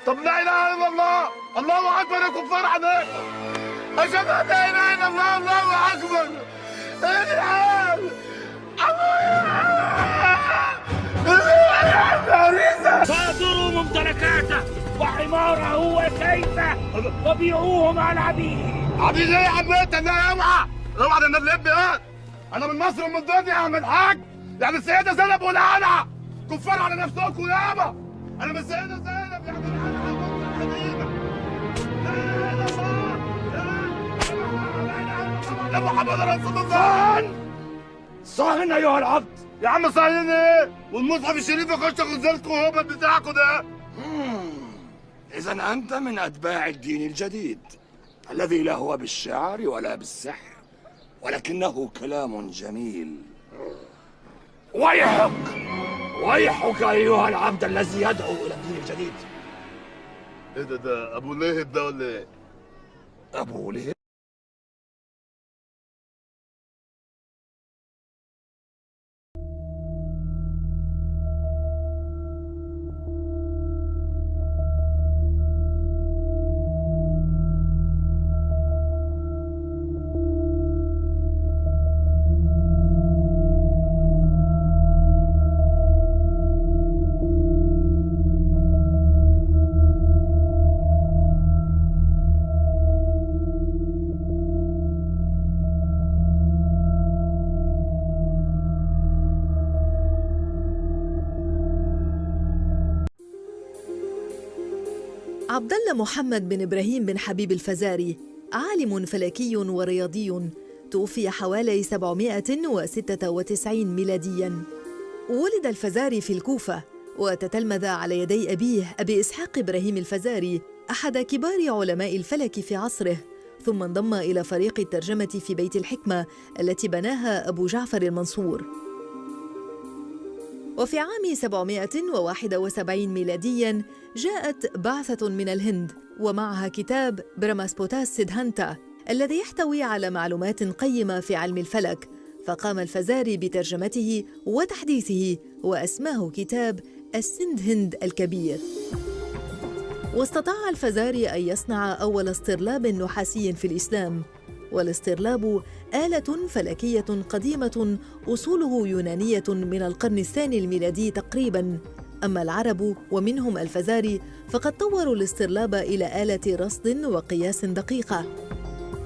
طب لا اله الا الله، الله اكبر يا كفار عليكم. اشهد ان لا اله الا الله، الله اكبر. ايه الحال؟ صادروا ممتلكاته وعماره وسيفه وبيعوه مع العبيد. عبيد ايه يا عمتي؟ انا اوعى ده انا بلب ايه؟ انا من مصر ومن الدنيا يا عم الحاج. يعني السيده زينب ولا انا؟ كفار على نفسكم يابا. انا من السيده زينب يعني انا حبيبه. لا اله الا الله، لا اله الا الله، محمد رسول الله. صهن ايها العبد. يا عم صهيني ايه؟ والمصحف الشريف يخش غزالكم وهو بتاعكم ده. إذا أنت من أتباع الدين الجديد الذي لا هو بالشعر ولا بالسحر ولكنه كلام جميل. ويحك ويحك أيها العبد الذي يدعو إلى الدين الجديد. ايه ده ابو لهب ده ولا ايه؟ أبو لهب؟ عبد الله محمد بن إبراهيم بن حبيب الفزاري عالم فلكي ورياضي، توفي حوالي 796 ميلادياً. ولد الفزاري في الكوفة، وتتلمذ على يدي أبيه أبي إسحاق إبراهيم الفزاري أحد كبار علماء الفلك في عصره، ثم انضم إلى فريق الترجمة في بيت الحكمة التي بناها أبو جعفر المنصور. وفي عام 771 ميلادياً جاءت بعثة من الهند ومعها كتاب برماسبوتاس سيدهانتا الذي يحتوي على معلومات قيمة في علم الفلك، فقام الفزاري بترجمته وتحديثه وأسماه كتاب السندهند الكبير. واستطاع الفزاري أن يصنع أول اسطرلاب نحاسي في الإسلام. والاسطرلاب آلة فلكية قديمة أصوله يونانية من القرن الثاني الميلادي تقريباً. أما العرب ومنهم الفزاري فقد طوروا الاسطرلاب إلى آلة رصد وقياس دقيقة.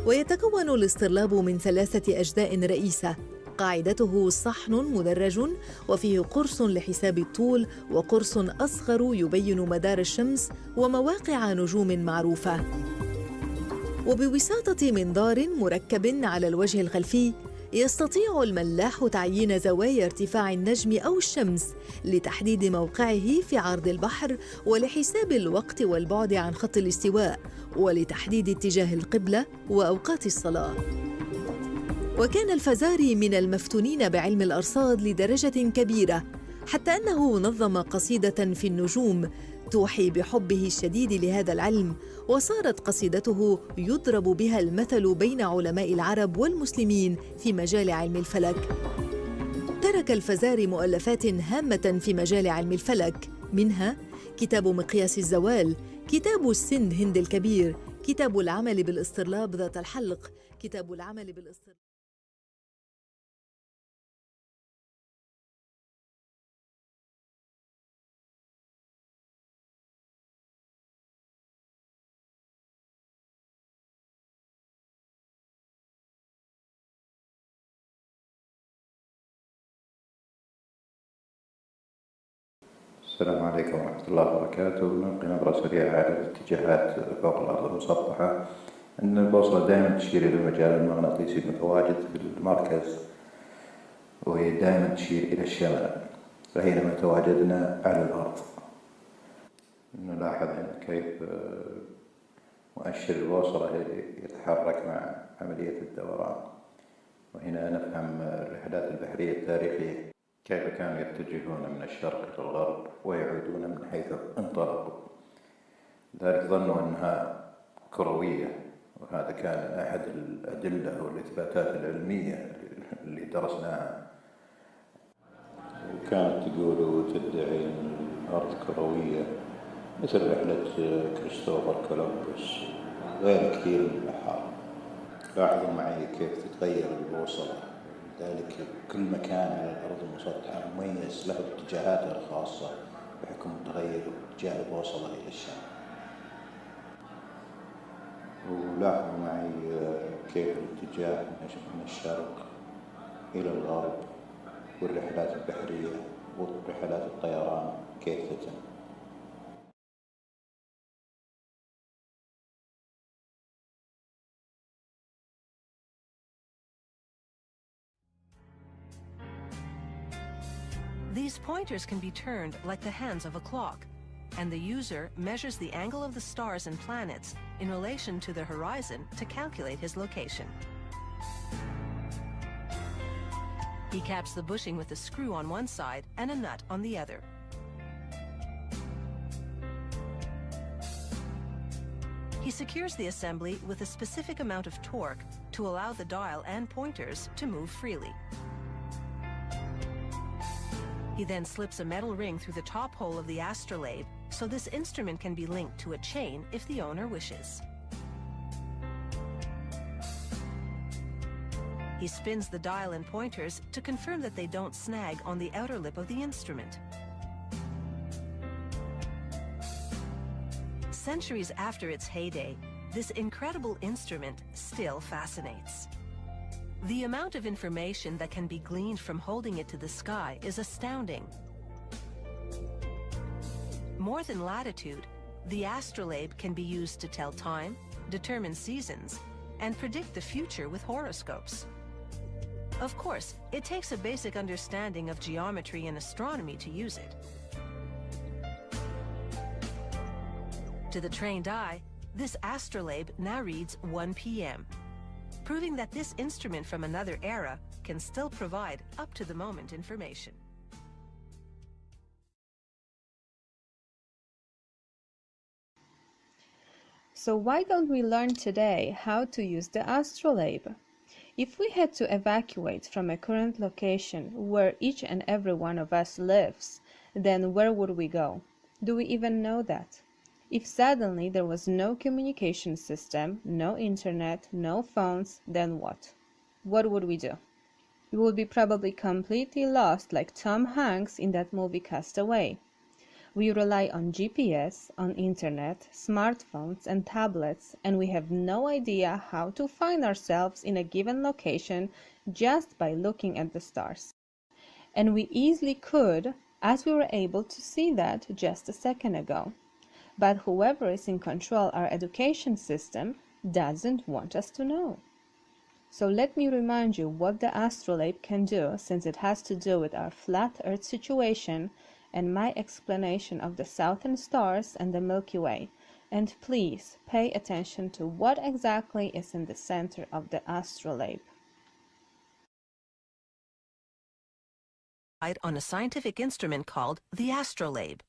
ويتكون الاسطرلاب من 3 أجزاء رئيسة، قاعدته صحن مدرج وفيه قرص لحساب الطول وقرص أصغر يبين مدار الشمس ومواقع نجوم معروفة. وبوساطة منظار مركب على الوجه الخلفي يستطيع الملاح تعيين زوايا ارتفاع النجم أو الشمس لتحديد موقعه في عرض البحر ولحساب الوقت والبعد عن خط الاستواء ولتحديد اتجاه القبلة وأوقات الصلاة. وكان الفزاري من المفتونين بعلم الأرصاد لدرجة كبيرة، حتى أنه نظم قصيدة في النجوم توحي بحبه الشديد لهذا العلم، وصارت قصيدته يضرب بها المثل بين علماء العرب والمسلمين في مجال علم الفلك. ترك الفزاري مؤلفات هامة في مجال علم الفلك، منها كتاب مقياس الزوال، كتاب السندهند الكبير، كتاب العمل بالاسطرلاب ذات الحلق، كتاب العمل بالاسطرلاب. السلام عليكم ورحمة الله وبركاته. نلقي نظرة سريعة على الاتجاهات فوق الأرض المسطحة. أن البوصلة دائما تشير إلى المجال المغناطيسي المتواجد في المركز، وهي دائما تشير إلى الشمال، فحينما تواجدنا على الأرض نلاحظ كيف مؤشر البوصلة يتحرك مع عملية الدوران. وهنا نفهم الرحلات البحرية التاريخية كيف كانوا يتجهون من الشرق إلى الغرب ويعودون من حيث انطلقوا، لذلك ظنوا أنها كروية، وهذا كان أحد الأدلة والإثباتات العلمية اللي درسناها. وكانت تقول وتدعي أن الأرض كروية مثل رحلة كريستوفر كولومبوس وغير كثير من البحار. لاحظوا معي كيف تتغير البوصلة، لذلك كل مكان على الأرض المسطحة مميز له اتجاهاته الخاصة بحكم تغير اتجاه البوصلة إلى الشمال. ولاحظوا معي كيف الاتجاه من الشرق إلى الغرب، والرحلات البحرية ورحلات الطيران كيف تتم. These pointers can be turned like the hands of a clock, and the user measures the angle of the stars and planets in relation to the horizon to calculate his location. He caps the bushing with a screw on one side and a nut on the other. He secures the assembly with a specific amount of torque to allow the dial and pointers to move freely. He then slips a metal ring through the top hole of the astrolabe so this instrument can be linked to a chain if the owner wishes. He spins the dial and pointers to confirm that they don't snag on the outer lip of the instrument. Centuries after its heyday, this incredible instrument still fascinates. The amount of information that can be gleaned from holding it to the sky is astounding. More than latitude, the astrolabe can be used to tell time, determine seasons, and predict the future with horoscopes. Of course, it takes a basic understanding of geometry and astronomy to use it. To the trained eye, this astrolabe now reads 1 p.m., proving that this instrument from another era can still provide up-to-the-moment information. So why don't we learn today how to use the astrolabe? If we had to evacuate from a current location where each and every one of us lives, then where would we go? Do we even know that? If suddenly there was no communication system, no internet, no phones, then what? What would we do? We would be probably completely lost like Tom Hanks in that movie Castaway. We rely on GPS, on internet, smartphones and tablets, and we have no idea how to find ourselves in a given location just by looking at the stars. And we easily could, as we were able to see that just a second ago. But whoever is in control of our education system doesn't want us to know. So let me remind you what the astrolabe can do, since it has to do with our flat Earth situation and my explanation of the southern stars and the Milky Way. And please pay attention to what exactly is in the center of the astrolabe. On a scientific instrument called the astrolabe.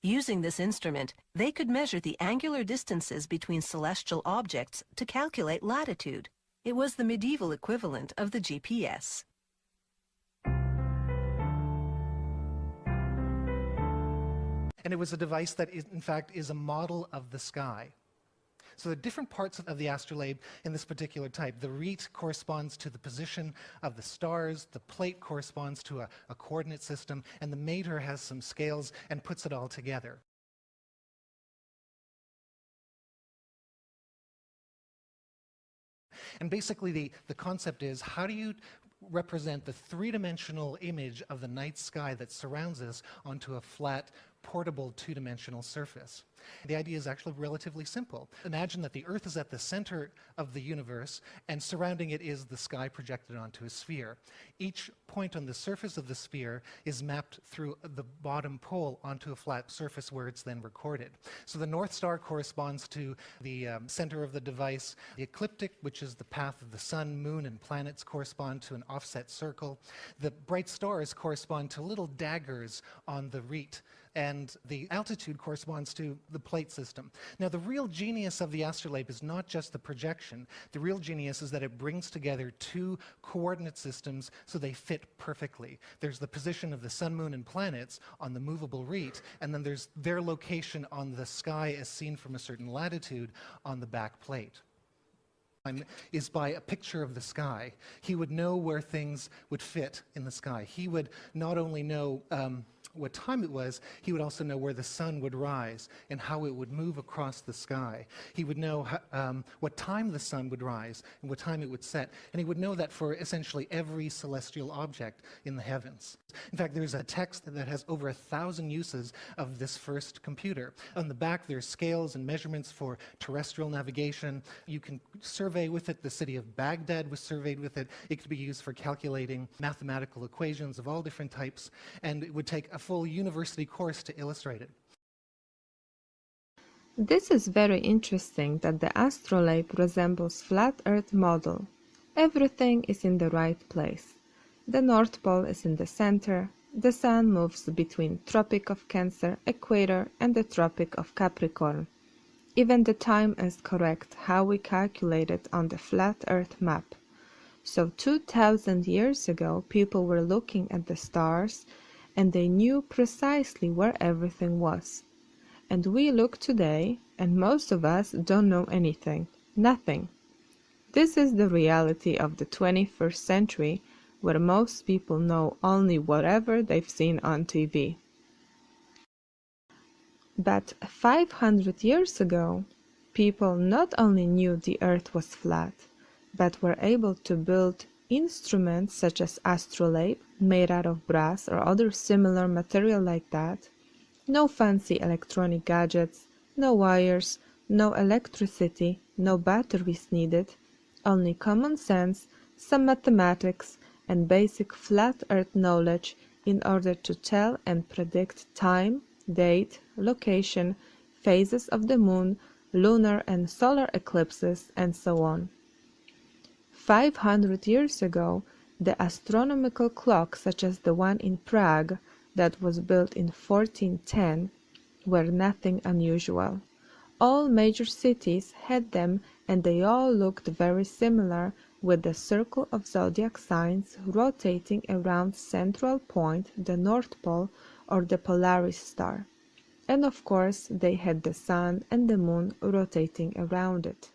Using this instrument, they could measure the angular distances between celestial objects to calculate latitude. It was the medieval equivalent of the GPS. And it was a device that, in fact, is a model of the sky. So the different parts of the astrolabe in this particular type, the rete corresponds to the position of the stars, the plate corresponds to a coordinate system, and the mater has some scales and puts it all together. And basically the concept is, how do you represent the three-dimensional image of the night sky that surrounds us onto a flat, portable two-dimensional surface? The idea is actually relatively simple. Imagine that the Earth is at the center of the universe, and surrounding it is the sky projected onto a sphere. Each point on the surface of the sphere is mapped through the bottom pole onto a flat surface where it's then recorded. So the North Star corresponds to the center of the device. The ecliptic, which is the path of the sun, moon, and planets, correspond to an offset circle. The bright stars correspond to little daggers on the rete and the altitude corresponds to the plate system. Now, the real genius of the astrolabe is not just the projection. The real genius is that it brings together two coordinate systems so they fit perfectly. There's the position of the sun, moon, and planets on the movable rete, and then there's their location on the sky as seen from a certain latitude on the back plate. Is by a picture of the sky. He would know where things would fit in the sky. He would not only know what time it was, he would also know where the sun would rise and how it would move across the sky. He would know what time the sun would rise and what time it would set, and he would know that for essentially every celestial object in the heavens. In fact, there's a text that has over 1,000 uses of this first computer. On the back, there's scales and measurements for terrestrial navigation. You can survey with it. The city of Baghdad was surveyed with it. It could be used for calculating mathematical equations of all different types, and it would take a full university course to illustrate it. This is very interesting that the astrolabe resembles flat Earth model. Everything is in the right place. The North Pole is in the center. The Sun moves between Tropic of Cancer, Equator, and the Tropic of Capricorn. Even the time is correct how we calculate it on the flat Earth map. So 2,000 years ago, people were looking at the stars and they knew precisely where everything was. And we look today, and most of us don't know anything, nothing. This is the reality of the 21st century, where most people know only whatever they've seen on TV. But 500 years ago, people not only knew the Earth was flat, but were able to build instruments such as astrolabe, made out of brass or other similar material like that. No fancy electronic gadgets, no wires, no electricity, no batteries needed, only common sense, some mathematics, and basic flat Earth knowledge in order to tell and predict time, date, location, phases of the moon, lunar and solar eclipses, and so on. 500 years ago, the astronomical clock such as the one in Prague that was built in 1410 were nothing unusual. All major cities had them, and they all looked very similar, with the circle of zodiac signs rotating around central point, the North Pole, or the Polaris star. And of course they had the sun and the moon rotating around it.